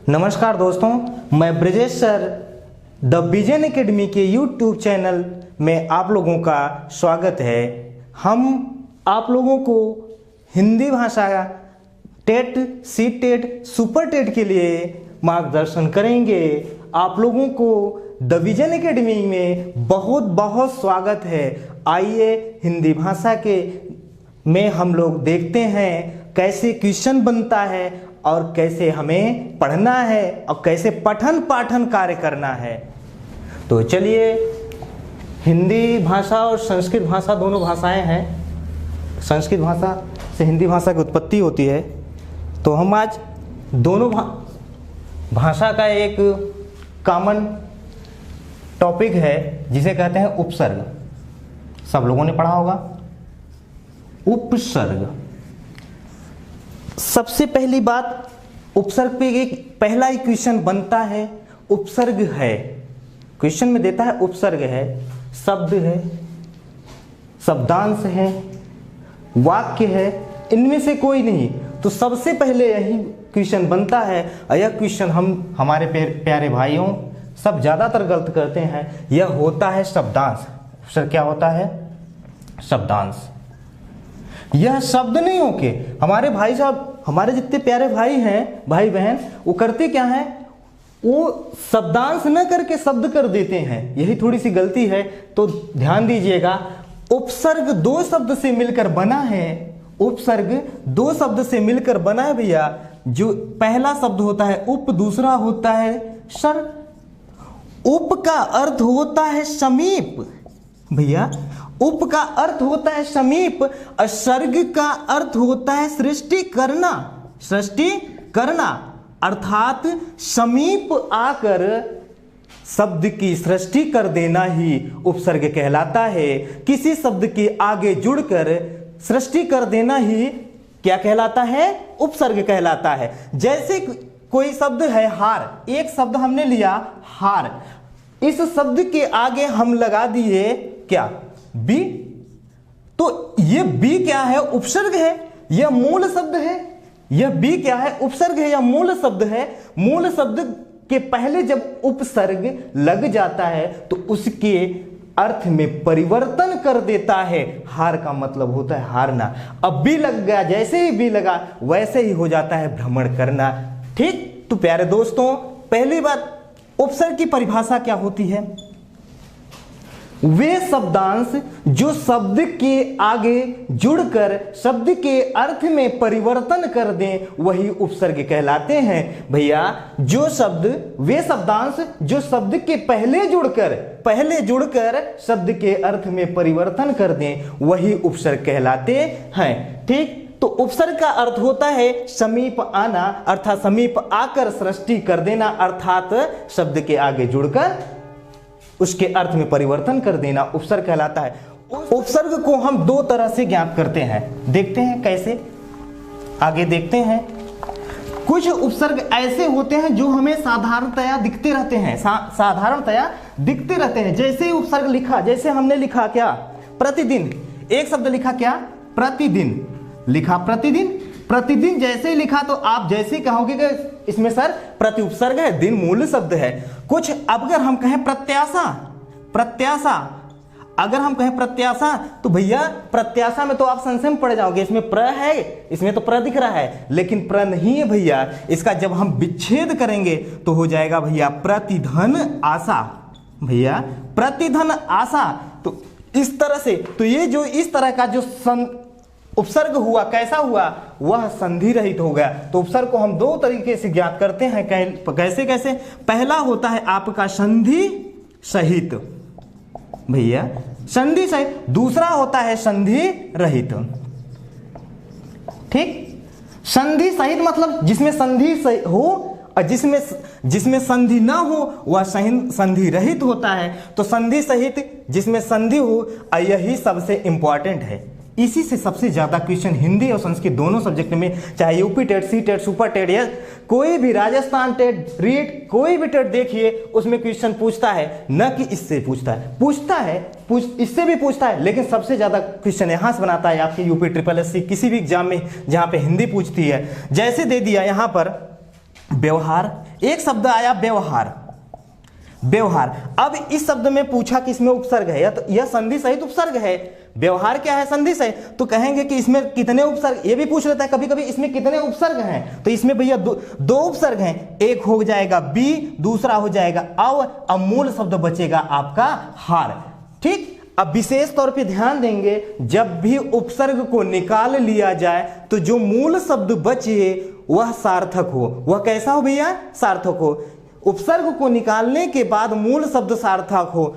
नमस्कार दोस्तों, मैं Brajesh sir the vision academy के यूट्यूब चैनल में आप लोगों का स्वागत है। हम आप लोगों को हिंदी भाषा TET, C TET, super TET के लिए मार्गदर्शन करेंगे। आप लोगों को द विजन एकेडमी में बहुत बहुत स्वागत है। आइए हिंदी भाषा के में हम लोग देखते हैं कैसे क्वेश्चन बनता है और कैसे हमें पढ़ना है और कैसे पठन पाठन कार्य करना है। तो चलिए, हिंदी भाषा और संस्कृत भाषा दोनों भाषाएं हैं। संस्कृत भाषा से हिंदी भाषा की उत्पत्ति होती है। तो हम आज दोनों भाषा का एक कॉमन टॉपिक है जिसे कहते हैं उपसर्ग। सब लोगों ने पढ़ा होगा उपसर्ग। सबसे पहली बात, उपसर्ग पे एक पहला ही क्वेश्चन बनता है। उपसर्ग है, क्वेश्चन में देता है उपसर्ग है, शब्द है, शब्दांश है, वाक्य है, इनमें से कोई नहीं। तो सबसे पहले यही क्वेश्चन बनता है। और यह क्वेश्चन हमारे प्यारे भाइयों सब ज़्यादातर गलत करते हैं। यह होता है शब्दांश। उपसर्ग क्या होता है? शब्दांश। यह शब्द नहीं हो के हमारे भाई साहब, हमारे जितने प्यारे भाई हैं, भाई बहन, वो करते क्या है, वो शब्दांश न करके शब्द कर देते हैं। यही थोड़ी सी गलती है, तो ध्यान दीजिएगा। उपसर्ग दो शब्द से मिलकर बना है। उपसर्ग दो शब्द से मिलकर बना है भैया। जो पहला शब्द होता है उप, दूसरा होता है सर। उप का अर्थ होता है समीप भैया। उप का अर्थ होता है समीप और सर्ग का अर्थ होता है सृष्टि करना। सृष्टि करना अर्थात समीप आकर शब्द की सृष्टि कर देना ही उपसर्ग कहलाता है। किसी शब्द के आगे जुड़कर सृष्टि कर देना ही क्या कहलाता है? उपसर्ग कहलाता है। जैसे कोई शब्द है हार, एक शब्द हमने लिया हार, इस शब्द के आगे हम लगा दिए क्या? बी। तो ये बी क्या है? उपसर्ग है। यह मूल शब्द है। यह बी क्या है? उपसर्ग है या मूल शब्द है। मूल शब्द के पहले जब उपसर्ग लग जाता है तो उसके अर्थ में परिवर्तन कर देता है। हार का मतलब होता है हारना। अब बी लग गया, जैसे ही बी लगा वैसे ही हो जाता है भ्रमण करना। ठीक। तो प्यारे दोस्तों, पहली बात, उपसर्ग की परिभाषा क्या होती है? वे शब्दांश जो शब्द के आगे जुड़कर शब्द के अर्थ में परिवर्तन कर दें वही उपसर्ग कहलाते हैं भैया। जो शब्द, वे शब्दांश जो शब्द के पहले जुड़कर शब्द के अर्थ में परिवर्तन कर दें वही उपसर्ग कहलाते हैं। ठीक। तो उपसर्ग का अर्थ होता है समीप आना, अर्थात समीप आकर सृष्टि कर देना, अर्थात शब्द के आगे जुड़कर उसके अर्थ में परिवर्तन कर देना उपसर्ग कहलाता है। उपसर्ग को हम दो तरह से ज्ञात करते हैं। देखते हैं कैसे, आगे देखते हैं। कुछ उपसर्ग ऐसे होते हैं जो हमें साधारणतया दिखते रहते हैं। साधारणतया दिखते रहते हैं। जैसे ही उपसर्ग लिखा, जैसे हमने लिखा क्या? प्रतिदिन। एक शब्द लिखा क्या? प्रतिदिन। लिखा प्रतिदिन। प्रतिदिन जैसे ही लिखा तो आप जैसे कहोगे कि इसमें सर प्रति उपसर्ग है, दिन मूल शब्द है। कुछ अगर हम कहें प्रत्याशा, प्रत्याशा, अगर हम कहें प्रत्याशा तो भैया प्रत्याशा में तो आप संशय में पड़ जाओगे। इसमें प्र है, इसमें तो प्र दिख रहा है, लेकिन प्र नहीं है भैया। इसका जब हम विच्छेद करेंगे तो हो जाएगा भैया प्रतिधन आशा। भैया प्रतिधन आशा। तो इस तरह से, तो ये जो इस तरह का जो उपसर्ग हुआ, कैसा हुआ? वह संधि रहित हो गया। तो उपसर्ग को हम दो तरीके से ज्ञात करते हैं। कैसे कैसे? पहला होता है आपका संधि सहित भैया, संधि सहित। दूसरा होता है संधि रहित। ठीक। संधि सहित मतलब जिसमें संधि हो और जिसमें संधि ना हो वह संधि रहित होता है। तो संधि सहित जिसमें संधि हो, यही सबसे इंपॉर्टेंट है। इसी से सबसे ज्यादा क्वेश्चन हिंदी और संस्कृत दोनों सब्जेक्ट में, चाहे UP TET, C TET, super TET या कोई भी राजस्थान टेट, रीट, कोई भी टेट देखिए, उसमें क्वेश्चन पूछता है। न कि इससे पूछता है, इससे भी पूछता है, लेकिन सबसे ज्यादा क्वेश्चन यहाँ से बनाता है आपके यूपी SSS किसी भी एग्जाम में जहाँ पे हिंदी पूछती है। जैसे दे दिया यहाँ पर व्यवहार, एक शब्द आया व्यवहार, व्यवहार। अब इस शब्द में पूछा कि इसमें उपसर्ग है, तो यह संधि सहित उपसर्ग है। व्यवहार क्या है? संधि सहित। तो कहेंगे कि इसमें कितने उपसर्ग, ये भी पूछ लेता है कभी कभी, इसमें कितने उपसर्ग हैं? तो इसमें भैया दो उपसर्ग हैं, एक हो जाएगा बी, दूसरा हो जाएगा अब मूल शब्द बचेगा आपका हार। ठीक, अब विशेष तौर पे ध्यान देंगे, जब भी उपसर्ग को निकाल लिया जाए तो जो मूल शब्द बचे वह सार्थक हो। वह कैसा हो भैया? सार्थक हो। उपसर्ग को निकालने के बाद मूल शब्द सार्थक हो।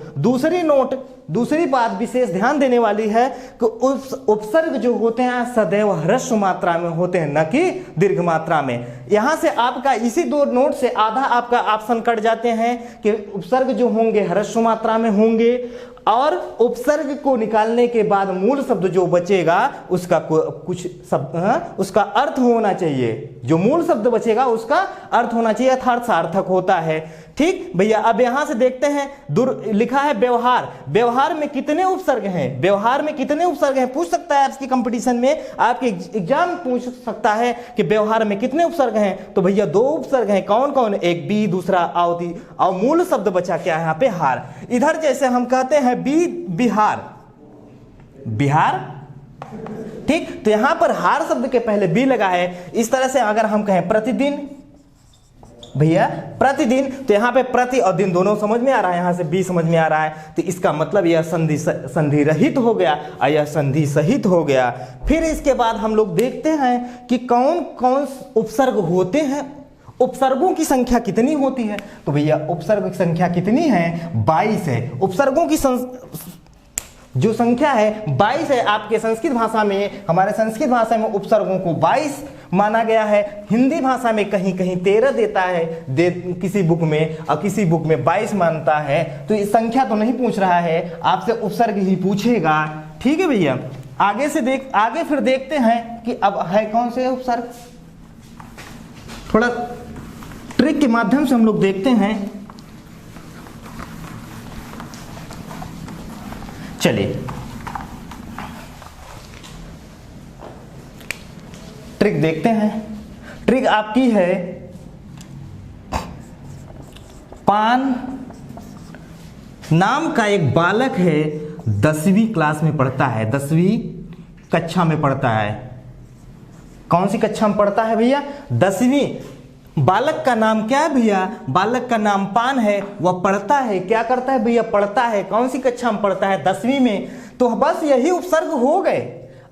दूसरी बात विशेष ध्यान देने वाली है कि उपसर्ग जो होते हैं सदैव ह्रस्व मात्रा में होते हैं, न कि दीर्घ मात्रा में। यहां से आपका इसी दो नोट से आधा आपका ऑप्शन कट जाते हैं कि उपसर्ग जो होंगे ह्रस्व मात्रा में होंगे, और उपसर्ग को निकालने के बाद मूल शब्द जो बचेगा उसका कुछ शब्द उसका अर्थ होना चाहिए। जो मूल शब्द बचेगा उसका अर्थ होना चाहिए, अर्थात सार्थक होता है। ठीक भैया, अब यहां से देखते हैं लिखा है व्यवहार। व्यवहार में कितने उपसर्ग हैं? व्यवहार में कितने उपसर्ग हैं पूछ सकता है आपकी कंपटीशन में, आपके एग्जाम पूछ सकता है कि व्यवहार में कितने उपसर्ग हैं। तो भैया 2 उपसर्ग हैं। कौन कौन? एक बी, दूसरा अवधि, और मूल शब्द बचा क्या है यहाँ पे? हार। इधर जैसे हम कहते हैं बी, बिहार, बिहार। ठीक, तो यहां पर हार शब्द के पहले बी लगा है। इस तरह से अगर हम कहें प्रतिदिन, भैया प्रतिदिन, तो यहां पे प्रति और दिन दोनों समझ में आ रहा है, यहां से बी समझ में आ रहा है, तो इसका मतलब यह संधि रहित हो गया और यह संधि सहित हो गया। फिर इसके बाद हम लोग देखते हैं कि कौन कौन उपसर्ग होते हैं, उपसर्गों की संख्या कितनी होती है। तो भैया उपसर्ग की संख्या कितनी है? 22 है। उपसर्गों की जो संख्या है 22 है। आपके संस्कृत भाषा में, हमारे संस्कृत भाषा में उपसर्गों को 22 माना गया है। हिंदी भाषा में कहीं कहीं 13 देता है, किसी बुक में, और किसी बुक में 22 मानता है। तो ये संख्या तो नहीं पूछ रहा है, आपसे उपसर्ग ही पूछेगा। ठीक है भैया, आगे फिर देखते हैं कि अब है कौन से उपसर्ग। थोड़ा ट्रिक के माध्यम से हम लोग देखते हैं। चलिए ट्रिक देखते हैं। ट्रिक आपकी है, पान नाम का एक बालक है, 10वीं क्लास में पढ़ता है, 10वीं कक्षा में पढ़ता है। कौन सी कक्षा में पढ़ता है भैया? 10वीं। बालक का नाम क्या है भैया? बालक का नाम पान है। वह पढ़ता है, क्या करता है भैया? पढ़ता है। कौन सी कक्षा में पढ़ता है? 10वीं में। तो बस यही उपसर्ग हो गए,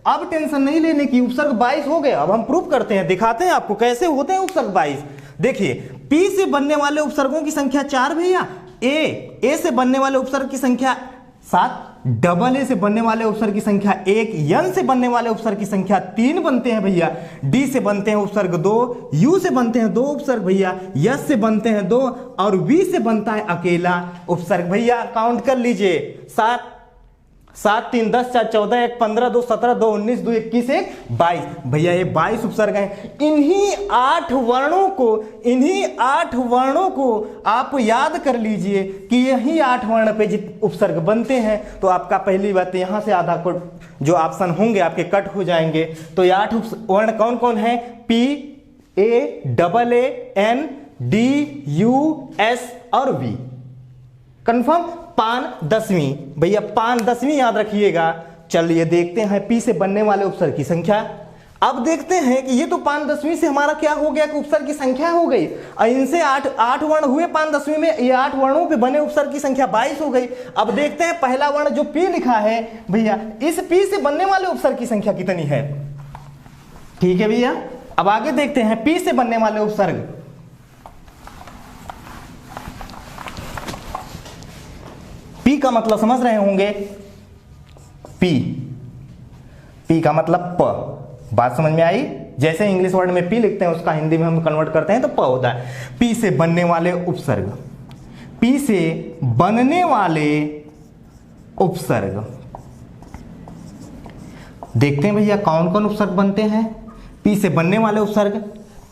अब टेंशन नहीं लेने की। उपसर्ग 22 हो गए। अब हम प्रूफ करते हैं, दिखाते हैं आपको कैसे होते हैं उपसर्ग 22। देखिए, पी से बनने वाले उपसर्गों की संख्या 4 भैया, ए से बनने वाले उपसर्ग की संख्या 7, डबल ए से बनने वाले उपसर्ग की संख्या 1, यन से बनने वाले उपसर्ग की संख्या 3 बनते हैं भैया, डी से बनते हैं उपसर्ग 2, यू से बनते हैं 2 उपसर्ग भैया, यस से बनते हैं 2, और वी से बनता है अकेला उपसर्ग। भैया काउंट कर लीजिए, 7 3 10 4 14 1 15 2 17 2 19 2 21 1 22। भैया ये 22 उपसर्ग हैं। इन्हीं 8 वर्णों को आप याद कर लीजिए कि यही 8 वर्ण पे उपसर्ग बनते हैं। तो आपका पहली बात, यहां से आधा जो ऑप्शन होंगे आपके कट हो जाएंगे। तो ये 8 वर्ण कौन कौन है? P, A, double A, N, D, U, S और वी। कंफर्म? पान 10वीं भैया, पान 10वीं याद रखिएगा। चलिए देखते हैं पी से बनने वाले उपसर्ग की संख्या। अब देखते हैं कि ये तो पान 10वीं से हमारा क्या हो गया कि उपसर्ग की संख्या हो गई, और इनसे 8 वर्ण हुए पान 10वीं में, ये 8 वर्णों पे बने उपसर्ग की संख्या 22 हो गई। अब देखते हैं पहला वर्ण जो पी लिखा है भैया, इस पी से बनने वाले उपसर्ग की संख्या कितनी है। ठीक है भैया, अब आगे देखते हैं पी से बनने वाले उपसर्ग। पी का मतलब समझ रहे होंगे, पी का मतलब प। बात समझ में आई? जैसे इंग्लिश वर्ड में पी लिखते हैं उसका हिंदी में हम कन्वर्ट करते हैं तो प होता है। पी से बनने वाले उपसर्ग, पी से बनने वाले उपसर्ग देखते हैं भैया कौन कौन उपसर्ग बनते हैं। पी से बनने वाले उपसर्ग,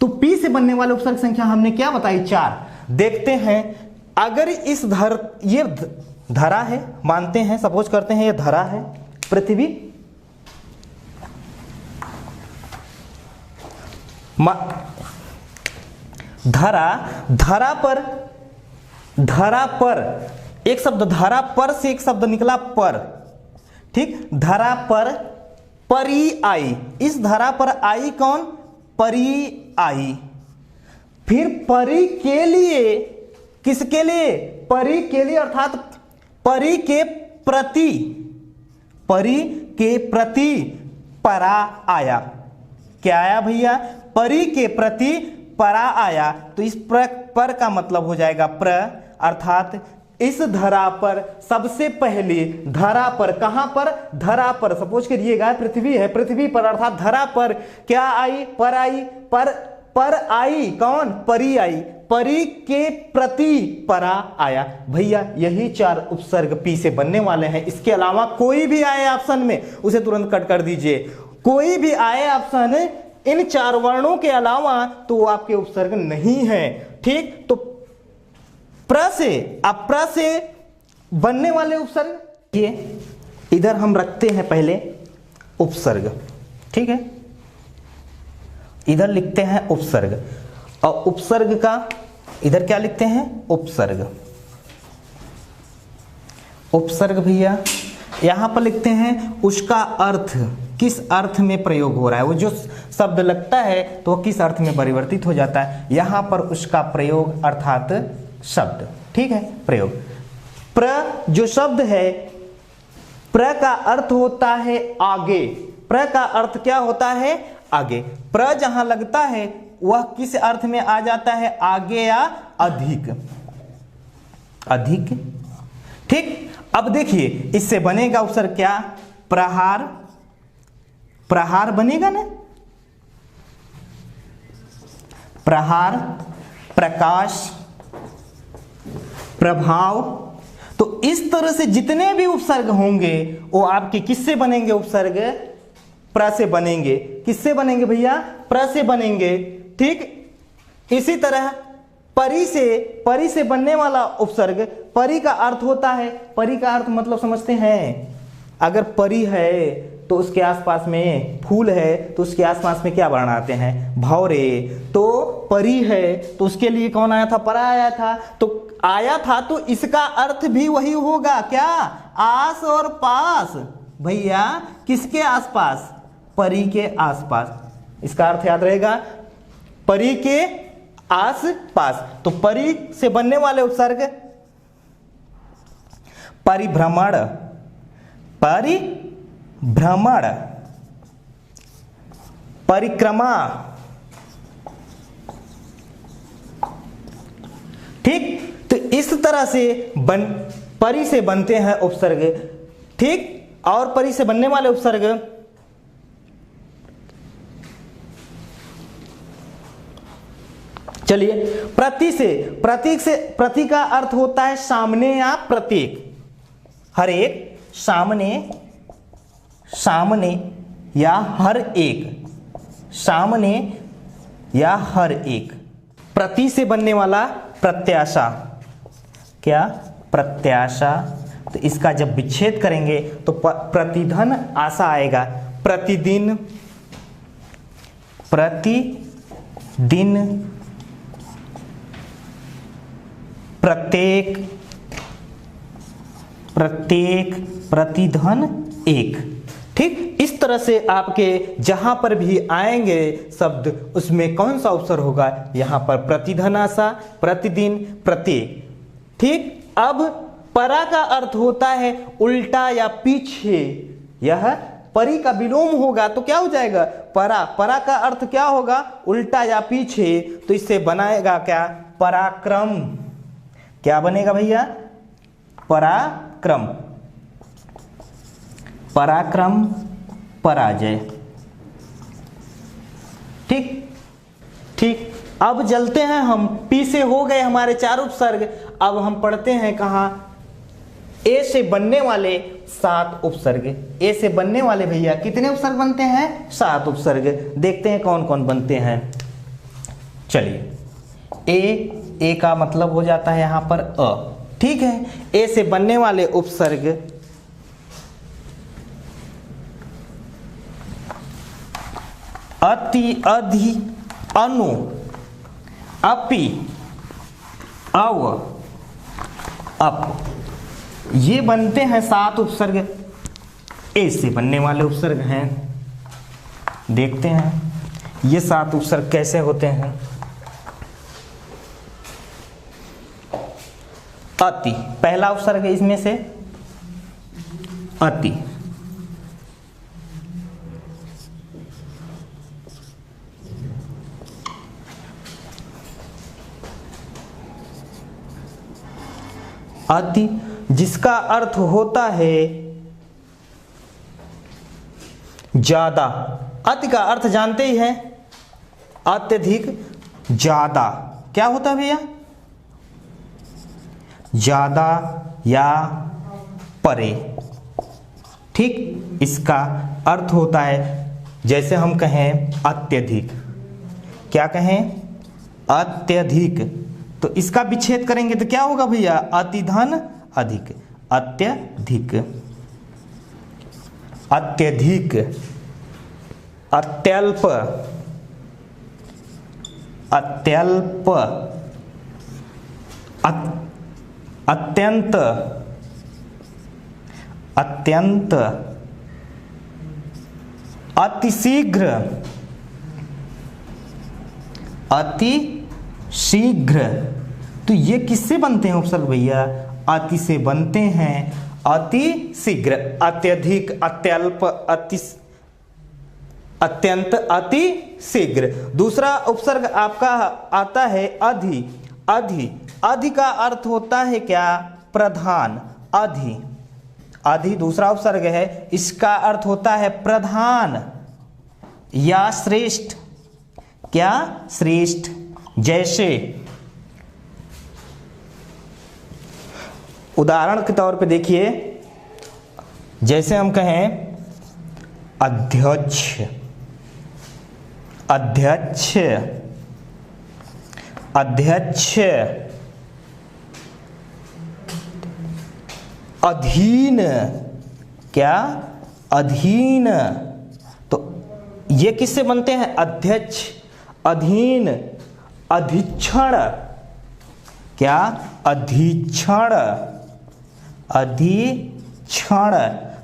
तो पी से बनने वाले उपसर्ग संख्या हमने क्या बताई? 4। देखते हैं, अगर इस ये धरा है, मानते हैं, सपोज करते हैं ये धरा है, पृथ्वी, धरा, धरा पर एक शब्द, धरा पर से एक शब्द निकला पर, ठीक। धरा पर परी आई, इस धरा पर आई कौन? परी आई। फिर परी के लिए, किसके लिए? परी के लिए, अर्थात परी के प्रति, परी के प्रति परा आया। क्या आया भैया? परी के प्रति परा आया। तो इस पर का मतलब हो जाएगा प्र, अर्थात इस धरा पर सबसे पहले, धरा पर, कहां पर? धरा पर। सपोज करिएगा पृथ्वी है, पृथ्वी पर, अर्थात धरा पर क्या आई? पर आई। पर आई कौन? परी आई। परी के प्रति परा आया। भैया यही 4 उपसर्ग पी से बनने वाले हैं। इसके अलावा कोई भी आए ऑप्शन में उसे तुरंत कट कर दीजिए। कोई भी आए ऑप्शन इन 4 वर्णों के अलावा तो वो आपके उपसर्ग नहीं है, ठीक। तो प्र से, अप्र से बनने वाले उपसर्ग, ये इधर हम रखते हैं पहले उपसर्ग, ठीक है। इधर लिखते हैं उपसर्ग, और उपसर्ग का इधर क्या लिखते हैं? उपसर्ग। उपसर्ग भैया यहां पर लिखते हैं उसका अर्थ, किस अर्थ में प्रयोग हो रहा है। वो जो शब्द लगता है तो वो किस अर्थ में परिवर्तित हो जाता है। यहां पर उसका प्रयोग अर्थात शब्द, ठीक है, प्रयोग। प्र जो शब्द है, प्र का अर्थ होता है आगे। प्र का अर्थ क्या होता है? आगे। प्र जहां लगता है वह किस अर्थ में आ जाता है? आगे या अधिक, अधिक, ठीक। अब देखिए इससे बनेगा उपसर्ग क्या? प्रहार, प्रहार बनेगा ना, प्रहार, प्रकाश, प्रभाव। तो इस तरह से जितने भी उपसर्ग होंगे वो आपके किससे बनेंगे? उपसर्ग प्र से बनेंगे। किससे बनेंगे भैया? प्र से बनेंगे, ठीक। इसी तरह परी से बनने वाला उपसर्ग, परी का अर्थ होता है, परी का अर्थ मतलब समझते हैं, अगर परी है तो उसके आसपास में फूल है तो उसके आसपास में क्या वर्ण आते हैं? भौरे। तो परी है तो उसके लिए कौन आया था? परा आया था। तो आया था तो इसका अर्थ भी वही होगा, क्या? आस और पास। भैया किसके आसपास? परी के आसपास। इसका अर्थ याद रहेगा, परी के आस पास। तो परी से बनने वाले उपसर्ग परिभ्रमण, परिभ्रमण, परिक्रमा, ठीक। तो इस तरह से परी से बनते हैं उपसर्ग, ठीक। और परी से बनने वाले उपसर्ग चलिए प्रति से, प्रतीक से, प्रति का अर्थ होता है सामने या प्रत्येक, हर एक, सामने, सामने या हर एक, सामने या हर एक। प्रति से बनने वाला प्रत्याशा, क्या? प्रत्याशा। तो इसका जब विच्छेद करेंगे तो प्रतिधन आशा आएगा। प्रतिदिन, प्रतिदिन, प्रत्येक, प्रत्येक, प्रतिधन एक, ठीक। इस तरह से आपके जहां पर भी आएंगे शब्द उसमें कौन सा उपसर्ग होगा? यहां पर प्रतिधनाशा, प्रतिदिन, प्रत्येक, ठीक। अब परा का अर्थ होता है उल्टा या पीछे। यह परी का विलोम होगा तो क्या हो जाएगा? परा। परा का अर्थ क्या होगा? उल्टा या पीछे। तो इससे बनाएगा क्या? पराक्रम। क्या बनेगा भैया? पराक्रम, पराक्रम, पराजय, ठीक, ठीक। अब चलते हैं हम, पी से हो गए हमारे 4 उपसर्ग। अब हम पढ़ते हैं कहां? ए से बनने वाले 7 उपसर्ग। ए से बनने वाले भैया कितने उपसर्ग बनते हैं? 7 उपसर्ग। देखते हैं कौन कौन बनते हैं। चलिए, ए का मतलब हो जाता है यहां पर अ, ठीक है। ए से बनने वाले उपसर्ग अति, अधि, अनु, अपि, अव, अप, ये बनते हैं 7 उपसर्ग। ए से बनने वाले उपसर्ग हैं। देखते हैं ये 7 उपसर्ग कैसे होते हैं। अति पहला उपसर्ग है इसमें से, अति। अति जिसका अर्थ होता है ज्यादा। अति का अर्थ जानते ही हैं, अत्यधिक, ज्यादा। क्या होता है भैया? ज्यादा या परे। ठीक, इसका अर्थ होता है जैसे हम कहें अत्यधिक। क्या कहें? अत्यधिक। तो इसका विच्छेद करेंगे तो क्या होगा भैया? अतिधन अधिक, अत्यधिक, अत्यधिक, अत्यल्प, अत्यल्प, अत्यंत, अत्यंत, अतिशीघ्र, अति शीघ्र। तो ये किससे बनते हैं उपसर्ग भैया? अति से बनते हैं। अति शीघ्र, अत्यधिक, अत्यल्प, अत्यंत, अति शीघ्र। दूसरा उपसर्ग आपका आता है अधि। अधि, अधि का अर्थ होता है क्या? प्रधान। अधि, अधि दूसरा उपसर्ग है, इसका अर्थ होता है प्रधान या श्रेष्ठ। क्या? श्रेष्ठ। जैसे उदाहरण के तौर पे देखिए, जैसे हम कहें अध्यक्ष, अध्यक्ष, अध्यक्ष, अधीन। क्या? अधीन। तो ये किससे बनते हैं? अध्यक्ष, अधीन, अधीक्षण। क्या? अधीक्षण, अधीक्षण।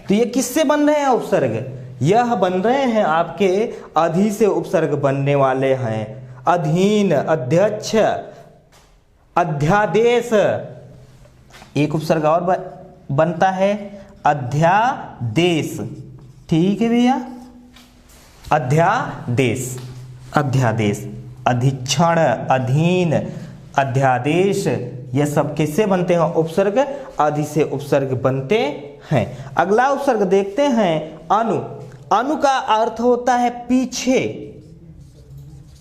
तो ये किससे बन रहे हैं उपसर्ग? यह बन रहे हैं आपके अधि से उपसर्ग बनने वाले हैं। अधीन, अध्यक्ष, अध्यादेश। एक उपसर्ग और बनता है अध्यादेश। ठीक है भैया, अध्यादेश, अध्यादेश, अधीक्षण, अधीन, अध्यादेश, ये सब किससे बनते हैं? उपसर्ग अधि से उपसर्ग बनते हैं। अगला उपसर्ग देखते हैं अनु। अनु का अर्थ होता है पीछे।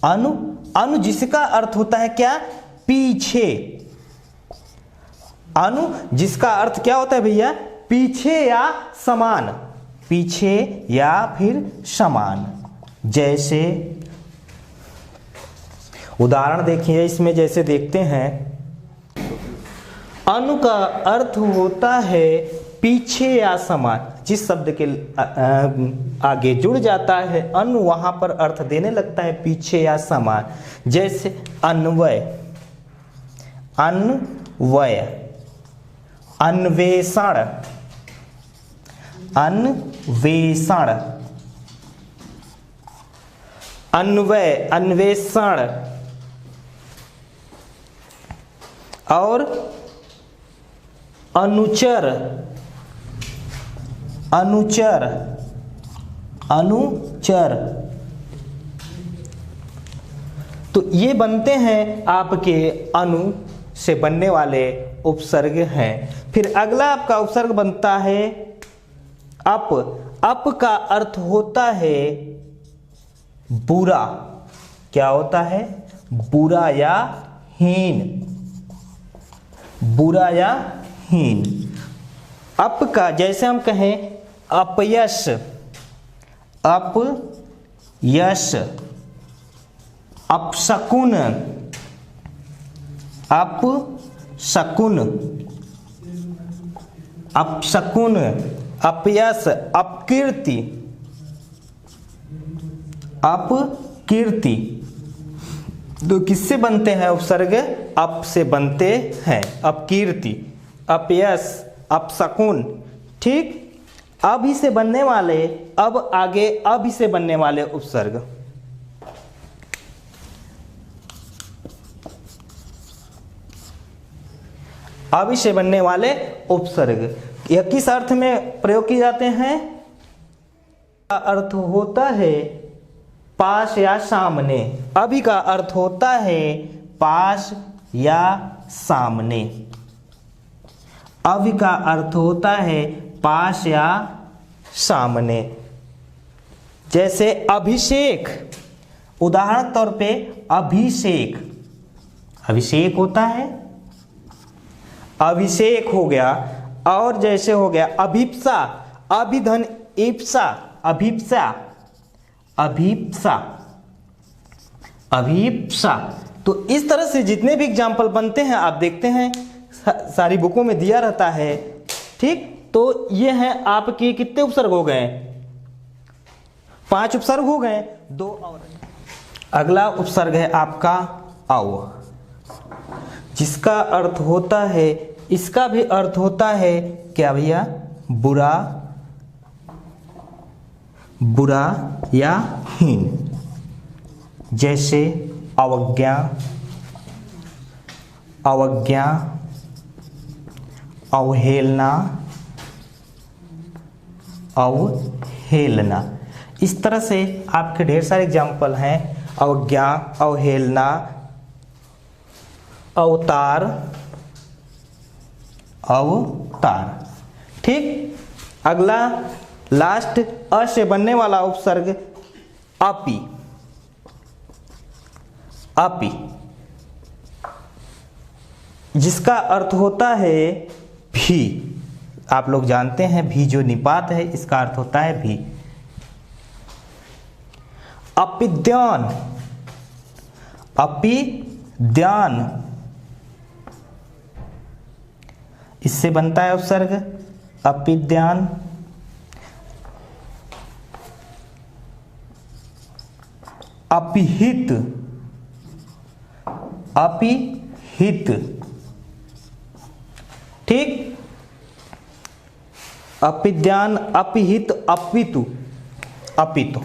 अनु, अनु जिसका अर्थ होता है क्या? पीछे। अनु जिसका अर्थ क्या होता है भैया? पीछे या समान, पीछे या फिर समान। जैसे उदाहरण देखिए इसमें, जैसे देखते हैं अनु का अर्थ होता है पीछे या समान। जिस शब्द के आगे जुड़ जाता है अनु, वहां पर अर्थ देने लगता है पीछे या समान। जैसे अन्वय, अन्वय, अन्वेषण, अन्वेषण, अन्वय, अन्वेषण। और अनुचर, अनुचर, अनुचर। तो ये बनते हैं आपके अनु से बनने वाले उपसर्ग हैं। फिर अगला आपका उपसर्ग बनता है अप। अप का अर्थ होता है बुरा। क्या होता है? बुरा या हीन, बुरा या हीन। अप का जैसे हम कहें अपयश, अपयश, अपशकुन, अपशकुन, अपशकुन, अपयश, अपकीर्ति, अपकीर्ति। तो किससे बनते हैं उपसर्ग? अप से बनते हैं। अपकीर्ति, अपयश, अपशकुन। ठीक, अभी से बनने वाले, अब आगे अभी से बनने वाले उपसर्ग। अभी से बनने वाले उपसर्ग यह किस अर्थ में प्रयोग किए जाते हैं? का अर्थ होता है पास या सामने। अभी का अर्थ होता है पास या सामने। अभी का अर्थ होता है पास या सामने। जैसे अभिषेक, उदाहरण तौर पे अभिषेक, अभिषेक होता है, अभिषेक हो गया। और जैसे हो गया अभिप्सा, अभिधन इप्सा, अभिप्सा, अभिप्सा, अभिप्सा। तो इस तरह से जितने भी एग्जाम्पल बनते हैं आप देखते हैं सारी बुकों में दिया रहता है। ठीक, तो ये हैं आपके कितने उपसर्ग हो गए? 5 उपसर्ग हो गए, 2 और। अगला उपसर्ग है आपका औ, जिसका अर्थ होता है, इसका भी अर्थ होता है क्या भैया? बुरा, बुरा या हीन। जैसे अवज्ञा, अवज्ञा, अवहेलना, अवहेलना। इस तरह से आपके ढेर सारे एग्जाम्पल हैं। अवज्ञा, अवहेलना, अवतार, अवतार। ठीक, अगला लास्ट अ से बनने वाला उपसर्ग अपि, अपि, जिसका अर्थ होता है भी। आप लोग जानते हैं भी जो निपात है इसका अर्थ होता है भी। अपिद्यान, अपिद्यान, इससे बनता है उपसर्ग अपिद्यान। अपिहित, अपिहित। ठीक, अपिद्यान, अपिहित, अपितु, अपितु।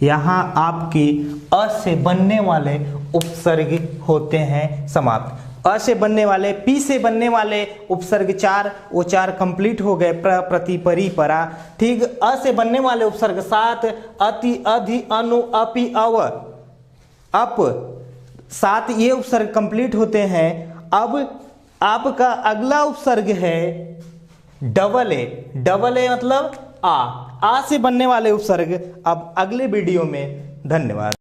यहां आपके अ से बनने वाले उपसर्ग होते हैं समाप्त। अ से बनने वाले, पी से बनने वाले उपसर्ग 4, वो 4 कंप्लीट हो गए। प्रति, परि, परा। ठीक, अ से बनने वाले उपसर्ग 7, अति, अधि, अनु, अपि, अव, अप, 7 ये उपसर्ग कंप्लीट होते हैं। अब आपका अगला उपसर्ग है डबल ए। डबल ए मतलब आ से बनने वाले उपसर्ग अब अगले वीडियो में। धन्यवाद।